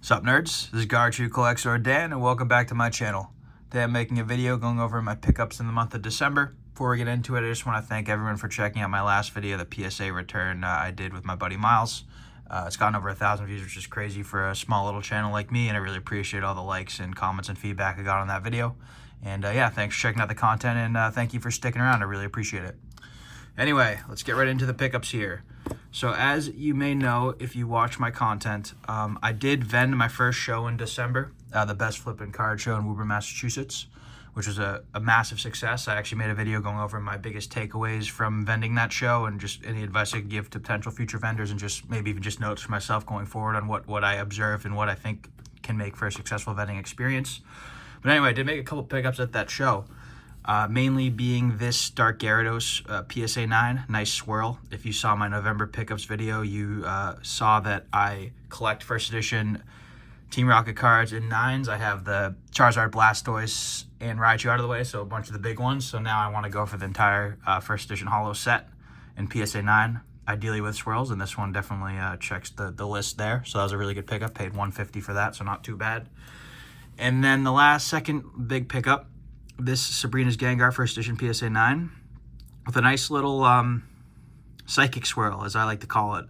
Sup nerds, this is Garchu Collector Dan and welcome back to my channel. Today I'm making a video going over my pickups in the month of December. Before we get into it, I just want to thank everyone for checking out my last video, the PSA return I did with my buddy Miles. It's gotten over 1,000 views, which is crazy for a small little channel like me, and I really appreciate all the likes and comments and feedback I got on that video. And yeah, thanks for checking out the content, and thank you for sticking around. I really appreciate it. Anyway, let's get right into the pickups here. So as you may know, if you watch my content, I did vend my first show in December, the Best Flippin' Card Show in Woburn, Massachusetts, which was a massive success. I actually made a video going over my biggest takeaways from vending that show and just any advice I could give to potential future vendors, and just maybe even just notes for myself going forward on what I observed and what I think can make for a successful vending experience. But anyway, I did make a couple pickups at that show. Mainly being this Dark Gyarados PSA 9, nice swirl. If you saw my November pickups video, you saw that I collect first edition Team Rocket cards in 9s. I have the Charizard, Blastoise, and Raichu out of the way, so a bunch of the big ones. So now I want to go for the entire first edition holo set in PSA 9, ideally with swirls, and this one definitely checks the list there. So that was a really good pickup, paid $150 for that, so not too bad. And then the second big pickup, this Sabrina's Gengar first edition PSA 9 with a nice little psychic swirl, as I like to call it.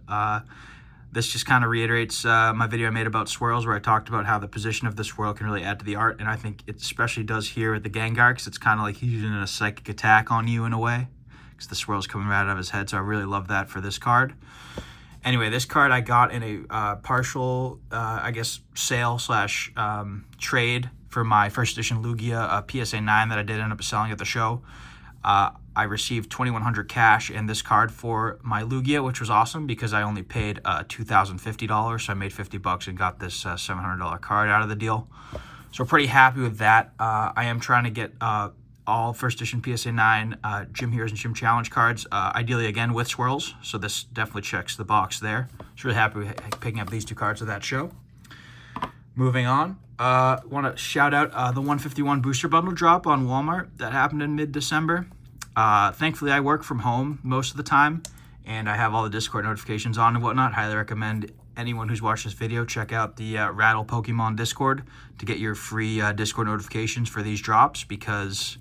This just kind of reiterates my video I made about swirls, where I talked about how the position of the swirl can really add to the art, and I think it especially does here with the Gengar, because it's kind of like he's using a psychic attack on you in a way, because the swirl's coming right out of his head, so I really love that for this card. Anyway, this card I got in a partial, I guess, sale slash trade for my first edition Lugia PSA 9 that I did end up selling at the show. I received $2,100 cash in this card for my Lugia, which was awesome because I only paid $2,050, so I made $50 and got this $700 card out of the deal. So we're pretty happy with that. I am trying to get all first edition PSA 9 Gym Heroes and Gym Challenge cards, ideally again with swirls, so this definitely checks the box there. So really happy with picking up these two cards at that show. Moving on, want to shout out the 151 booster bundle drop on Walmart that happened in mid-December. Thankfully, I work from home most of the time, and I have all the Discord notifications on and whatnot. Highly recommend anyone who's watched this video check out the Rattle Pokemon Discord to get your free Discord notifications for these drops, because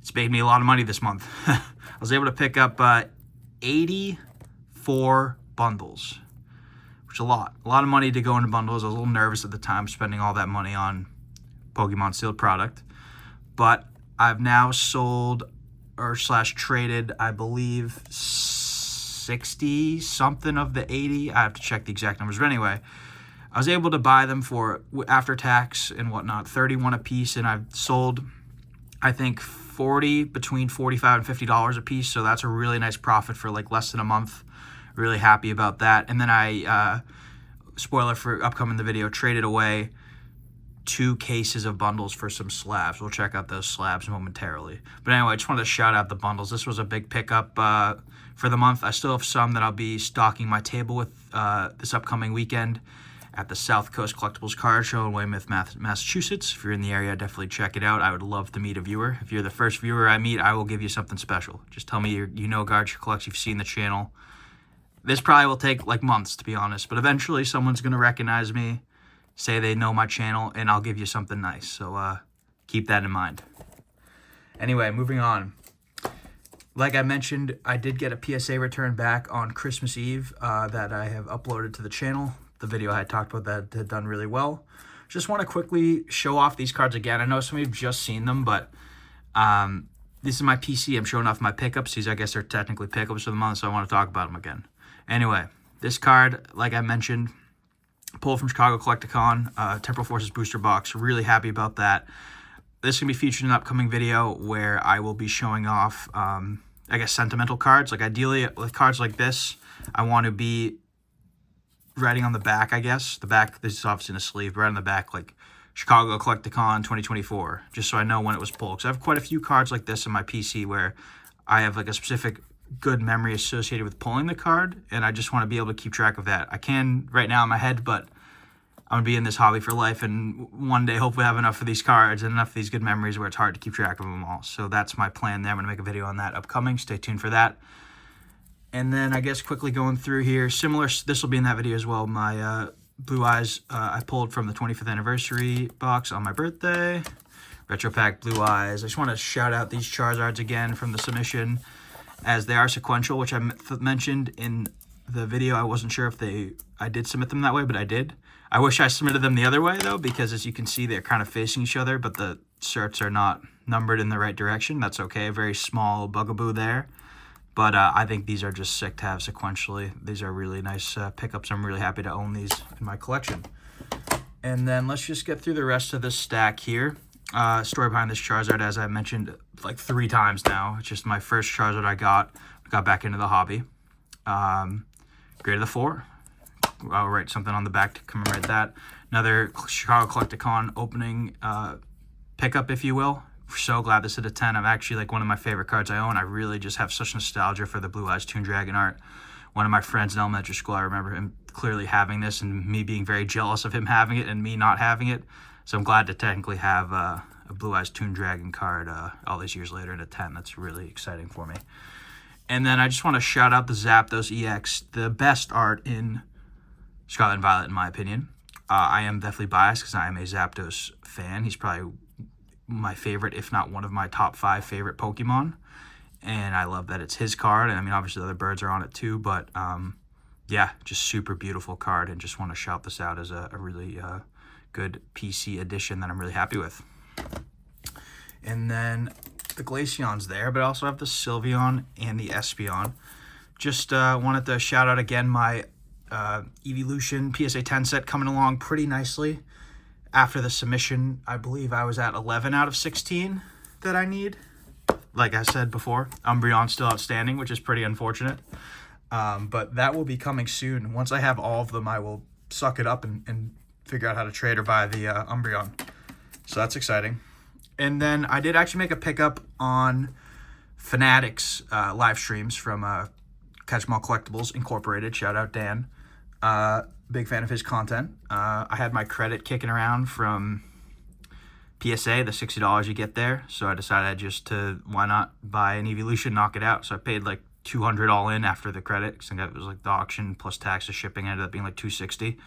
it's made me a lot of money this month. I was able to pick up 84 bundles, which is a lot of money to go into bundles. I was a little nervous at the time spending all that money on Pokemon sealed product, but I've now sold or slash traded, I believe, 60 something of the 80. I have to check the exact numbers, but anyway, I was able to buy them for, after tax and whatnot, 31 a piece, and I've sold, I think, between $45 and $50 a piece, so that's a really nice profit for like less than a month. Really happy about that. And then I, spoiler for upcoming the video, traded away 2 cases of bundles for some slabs. We'll check out those slabs momentarily. But anyway, I just wanted to shout out the bundles. This was a big pickup for the month. I still have some that I'll be stocking my table with this upcoming weekend at the South Coast Collectibles Card Show in Weymouth, Massachusetts. If you're in the area, definitely check it out. I would love to meet a viewer. If you're the first viewer I meet, I will give you something special. Just tell me you know Garchu Collects, you've seen the channel. This probably will take like months, to be honest, but eventually someone's going to recognize me, say they know my channel, and I'll give you something nice. So keep that in mind. Anyway, moving on. Like I mentioned, I did get a PSA return back on Christmas Eve that I have uploaded to the channel. The video I had talked about that had done really well. Just want to quickly show off these cards again. I know some of you have just seen them, but this is my PC. I'm showing off my pickups. These, I guess, are technically pickups for the month, so I want to talk about them again. Anyway, this card, like I mentioned, pulled from Chicago Collecticon, Temporal Forces booster box. Really happy about that. This is going to be featured in an upcoming video where I will be showing off, I guess, sentimental cards. Like, ideally, with cards like this, I want to be writing on the back, I guess. The back, this is obviously in a sleeve, but right on the back, like, Chicago Collecticon 2024, just so I know when it was pulled. Because I have quite a few cards like this in my PC where I have, like, a specific good memory associated with pulling the card, and I just want to be able to keep track of that. I can right now in my head, but I'm going to be in this hobby for life, and one day hopefully have enough of these cards and enough of these good memories where it's hard to keep track of them all. So that's my plan there. I'm going to make a video on that upcoming. Stay tuned for that. And then I guess quickly going through here, similar, this will be in that video as well, my Blue Eyes I pulled from the 25th anniversary box on my birthday. Retro Pack Blue Eyes. I just want to shout out these Charizards again from the submission, as they are sequential, which I mentioned in the video. I wasn't sure if I did submit them that way, but I did. I wish I submitted them the other way, though, because as you can see, they're kind of facing each other, but the certs are not numbered in the right direction. That's okay. Very small bugaboo there. But I think these are just sick to have sequentially. These are really nice pickups. I'm really happy to own these in my collection. And then let's just get through the rest of this stack here. Story behind this Charizard, as I mentioned like 3 times now. It's just my first Charizard I got back into the hobby. Grade of the 4. I'll write something on the back to commemorate that. Another Chicago Collecticon opening pickup, if you will. So glad this hit a 10. I'm actually like one of my favorite cards I own. I really just have such nostalgia for the Blue Eyes Toon Dragon art. One of my friends in elementary school, I remember him clearly having this and me being very jealous of him having it and me not having it. So I'm glad to technically have a Blue Eyes Toon Dragon card all these years later in a 10. That's really exciting for me. And then I just want to shout out the Zapdos EX, the best art in Scarlet and Violet in my opinion. I am definitely biased because I am a Zapdos fan. He's probably my favorite, if not one of my top 5 favorite Pokemon. And I love that it's his card. And I mean, obviously the other birds are on it too, but yeah, just super beautiful card. And just want to shout this out as a really good PC edition that I'm really happy with. And then the Glaceon's there, but I also have the Sylveon and the Espeon. Just wanted to shout out again my Eeveelution PSA 10 set coming along pretty nicely. After the submission, I believe I was at 11 out of 16 that I need. Like I said before, Umbreon's still outstanding, which is pretty unfortunate. But that will be coming soon. Once I have all of them, I will suck it up and figure out how to trade or buy the Umbreon. So that's exciting. And then I did actually make a pickup on Fanatics live streams from Catch 'em All Collectibles Incorporated. Shout out Dan. Big fan of his content. I had my credit kicking around from PSA, the $60 you get there. So I decided why not buy an Eeveelution, knock it out. So I paid like $200 all in after the credit, because I think it was like the auction plus tax of shipping ended up being like $260.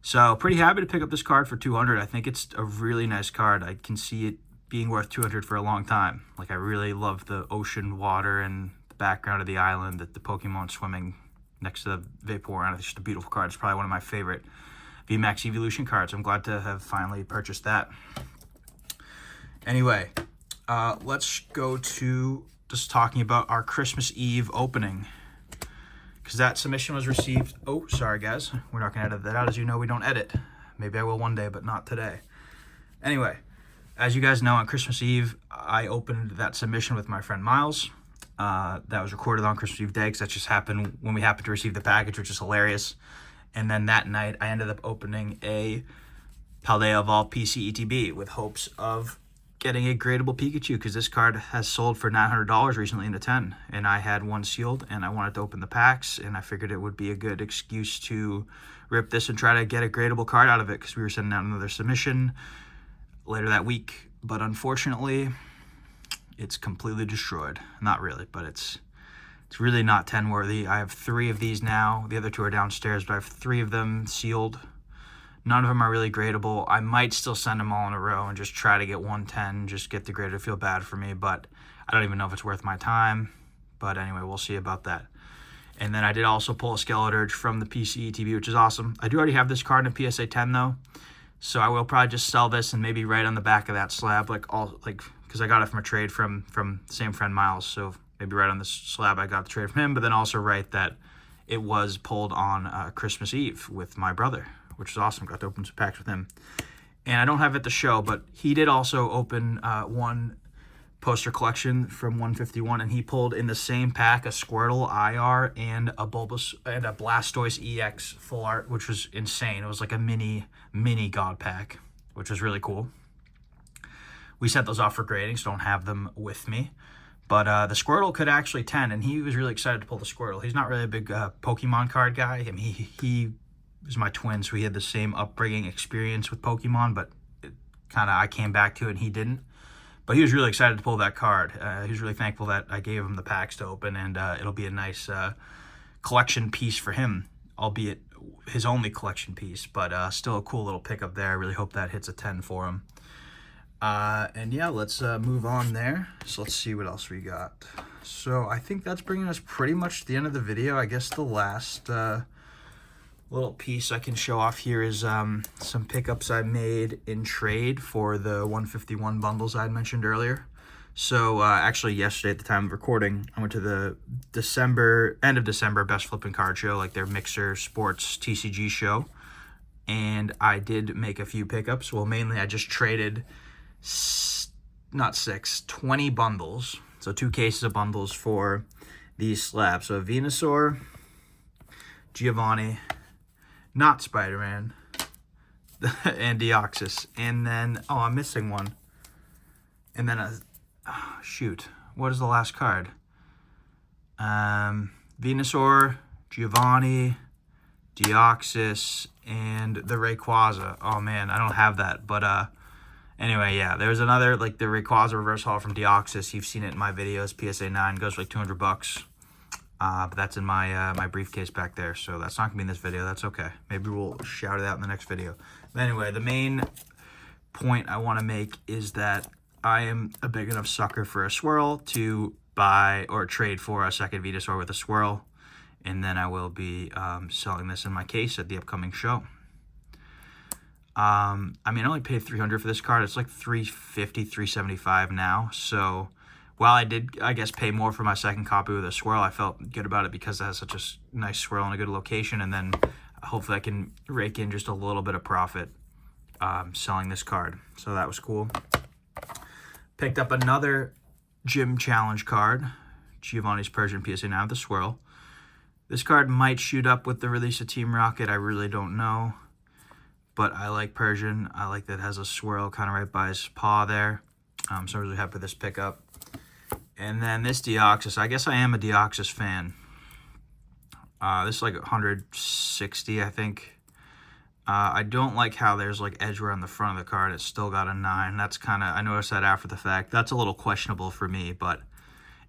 So pretty happy to pick up this card for $200. I think it's a really nice card. I can see it being worth $200 for a long time. Like, I really love the ocean water and the background of the island, that the Pokemon swimming next to the Vaporeon. It's just a beautiful card. It's probably one of my favorite VMAX Eeveelution cards. I'm glad to have finally purchased that. Anyway, let's go to just talking about our Christmas Eve opening, because that submission was received. Oh, sorry guys, we're not gonna edit that out. As you know, we don't edit. Maybe I will one day, but not today. Anyway, as you guys know, on Christmas Eve, I opened that submission with my friend Miles. That was recorded on Christmas Eve day, because that just happened when we happened to receive the package, which is hilarious. And then that night, I ended up opening a Paldea Evolved PC ETB with hopes of getting a gradable Pikachu, because this card has sold for $900 recently in a 10. And I had one sealed, and I wanted to open the packs, and I figured it would be a good excuse to rip this and try to get a gradable card out of it, because we were sending out another submission later that week. But unfortunately, it's completely destroyed. Not really, but it's really not 10 worthy. I have 3 of these now. The other 2 are downstairs, but I have 3 of them sealed. None of them are really gradable. I might still send them all in a row and just try to get 110, just get the grade to feel bad for me, but I don't even know if it's worth my time. But anyway, we'll see about that. And then I did also pull a Skeleturge from the PC ETB, which is awesome. I do already have this card in PSA 10 though, so I will probably just sell this and maybe write on the back of that slab, because I got it from a trade from the same friend Miles. So maybe right on this slab I got the trade from him, but then also write that it was pulled on Christmas Eve with my brother, which is awesome. Got to open some packs with him. And I don't have it to show, but he did also open one poster collection from 151, and he pulled in the same pack a Squirtle IR and a Blastoise EX full art, which was insane. It was like a mini God pack, which was really cool. We sent those off for grading, so don't have them with me. But the Squirtle could actually 10, and he was really excited to pull the Squirtle. He's not really a big Pokemon card guy. I mean, he was my twin, so we had the same upbringing experience with Pokemon, but I came back to it and he didn't. But he was really excited to pull that card. He was really thankful that I gave him the packs to open, and it'll be a nice collection piece for him, albeit his only collection piece, but still a cool little pickup there. I really hope that hits a 10 for him. And yeah, let's move on there. So let's see what else we got. So I think that's bringing us pretty much to the end of the video. I guess the last little piece I can show off here is some pickups I made in trade for the 151 bundles I had mentioned earlier. So actually yesterday at the time of recording, I went to the end of December Best Flipping Card Show, like their Mixer Sports TCG show. And I did make a few pickups. Well, mainly I just traded 20 bundles. So 2 cases of bundles for these slabs. So Venusaur, Giovanni, not Spider-Man, and Deoxys. And then, oh, I'm missing one. And then shoot, what is the last card? Venusaur, Giovanni, Deoxys, and the Rayquaza. Oh man, I don't have that, but anyway, yeah, there's another, like the Rayquaza reverse holo from Deoxys. You've seen it in my videos. PSA 9 goes for like $200. But that's in my my briefcase back there, so that's not gonna be in this video. That's okay. Maybe we'll shout it out in the next video. But anyway, the main point I want to make is that I am a big enough sucker for a swirl to buy or trade for a second Venusaur with a swirl, and then I will be selling this in my case at the upcoming show. I mean, I only paid $300 for this card. It's like $350, $375 now. So while I did, I guess, pay more for my second copy with a swirl, I felt good about it because it has such a nice swirl in a good location, and then hopefully I can rake in just a little bit of profit selling this card. So that was cool. Picked up another Gym Challenge card, Giovanni's Persian PSA 9 with the swirl. This card might shoot up with the release of Team Rocket. I really don't know. But I like Persian. I like that it has a swirl kind of right by his paw there. So I'm really happy with this pickup. And then this Deoxys. I guess I am a Deoxys fan. This is like 160, I think. I don't like how there's like edgeware on the front of the card. It's still got a 9. That's kind of, I noticed that after the fact. That's a little questionable for me, but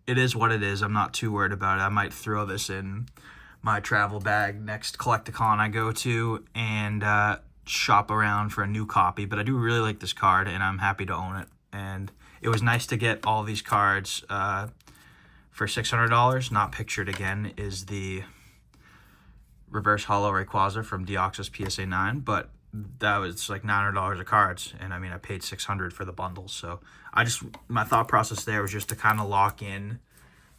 it is what it is. I'm not too worried about it. I might throw this in my travel bag next Collecticon I go to and shop around for a new copy. But I do really like this card, and I'm happy to own it. And it was nice to get all these cards for $600. Not pictured again is the reverse holo Rayquaza from Deoxys PSA 9, but that was like $900 of cards, and I mean I paid $600 for the bundles. So my thought process there was just to kind of lock in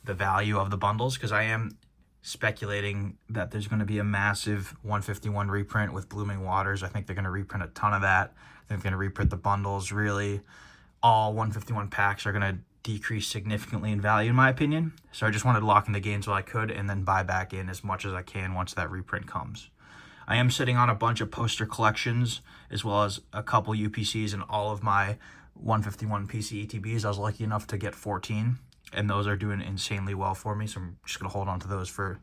the value of the bundles, because I am speculating that there's going to be a massive 151 reprint with Blooming Waters. I think they're going to reprint a ton of that. I think they're going to reprint the bundles. Really, all 151 packs are going to decrease significantly in value, in my opinion. So I just wanted to lock in the gains while I could, and then buy back in as much as I can once that reprint comes. I am sitting on a bunch of poster collections, as well as a couple UPCs and all of my 151 PC ETBs. I was lucky enough to get 14, and those are doing insanely well for me. So I'm just going to hold on to those for,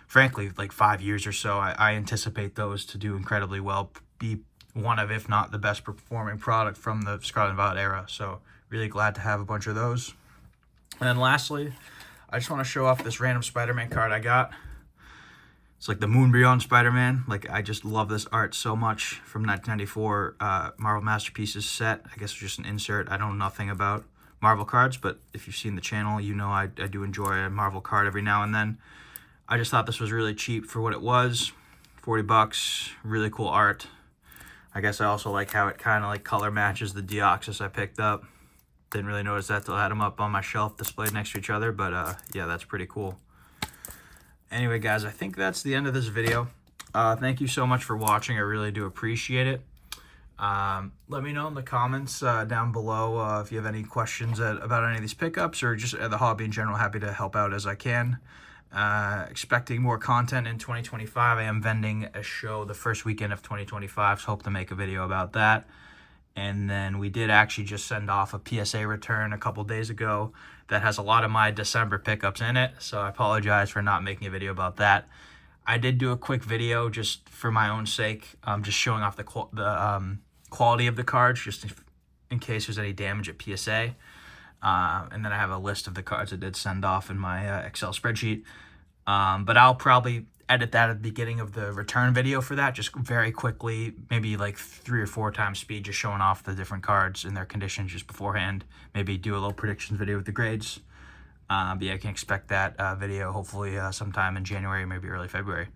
frankly, like 5 years or so. I anticipate those to do incredibly well, be one of, if not the best performing product from the Scarlet and Violet era. So really glad to have a bunch of those. And then lastly, I just want to show off this random Spider-Man card I got. It's like the Moonbeyond Spider-Man. Like, I just love this art so much from 1994 Marvel Masterpieces set. I guess it's just an insert. I know nothing about Marvel cards, but if you've seen the channel, you know I do enjoy a Marvel card every now and then. I just thought this was really cheap for what it was. $40, really cool art. I guess I also like how it kind of like color matches the Deoxys I picked up. Didn't really notice that till I had them up on my shelf displayed next to each other, but yeah, that's pretty cool. Anyway, guys, I think that's the end of this video. Thank you so much for watching. I really do appreciate it. Let me know in the comments down below if you have any questions about any of these pickups, or just the hobby in general. Happy to help out as I can. Expecting more content in 2025. I am vending a show the first weekend of 2025, so hope to make a video about that. And then we did actually just send off a PSA return a couple days ago that has a lot of my December pickups in it, so I apologize for not making a video about that. I did do a quick video just for my own sake, just showing off the quality of the cards, just in case there's any damage at PSA. And then I have a list of the cards I did send off in my Excel spreadsheet. But I'll probably edit that at the beginning of the return video for that, just very quickly, maybe like 3 or 4 times speed, just showing off the different cards and their conditions just beforehand. Maybe do a little predictions video with the grades. But yeah, I can expect that video hopefully sometime in January, maybe early February.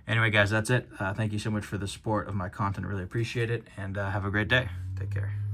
Anyway, guys, that's it. Thank you so much for the support of my content. Really appreciate it, and have a great day. Take care.